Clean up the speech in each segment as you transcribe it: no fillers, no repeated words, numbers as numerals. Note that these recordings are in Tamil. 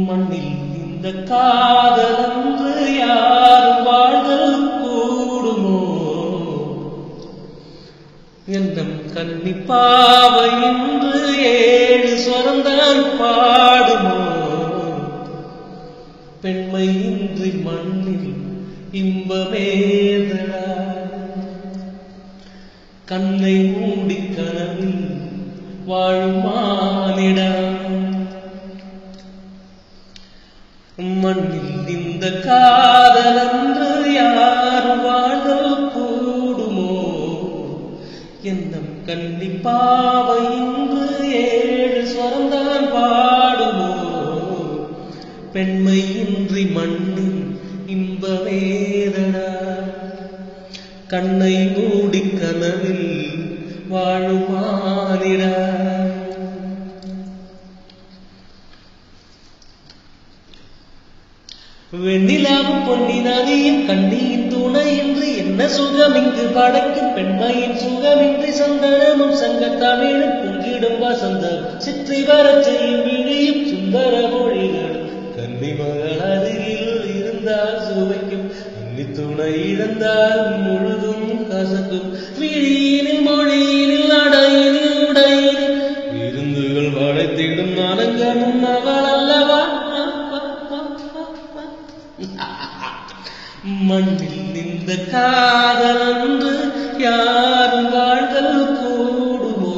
மண்ணில் இந்த காதலன்று யாரும் வாழ்தல் கூடுமோ? எந்தம் கன்னிப்பாவை என்று 7 ஸ்வரந்தான் பாடுமோ? பெண்மை இன்றி மண்ணில் இன்பமேதடா, கண்ணை மூடி கனவில் வாழும் மானிடா. மண்ணில் இந்த காதலன்று யாரும் வாழ்தல் கூடுமோ? எந்தம் கன்னிப்பாவை இன்று 7 ஸ்வரந்தான் பாடுமோ? பெண்மை இன்றி மண்ணில் இன்பமேதடா, கண்ணை மூடி கனவில் வாழும் மானிடா. வெண்ணிலாவும் பொன்னி நதியும் கண்ணியின் துணையின்றி என்ன சுகம் இங்கு படைக்கும்? பெண்மையின் சுகமின்றி சந்தனமும் சங்கத்தமிழும் பொங்கிடும் வசந்தம் சிற்றி வரச் செய்யும் விழியும் சுந்தர மொழிகளும் கன்னிமகள் அருகில் இருந்தால் சுவைக்கும், அன்னி துணை இழந்தால் முழுதும் கசக்கும். விழியினில் மொழியினில் அடையினில் உடையினில் விருந்துகள் வளைத்திடும் நலங்கமும் அவள் அல்லவா? மண்ணில் இந்த காதலன்று யாரும் வாழ்தல் கூடுமோ?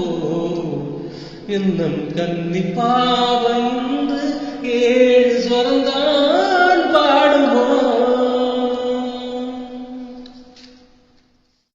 என்னும் கன்னிப்பாவை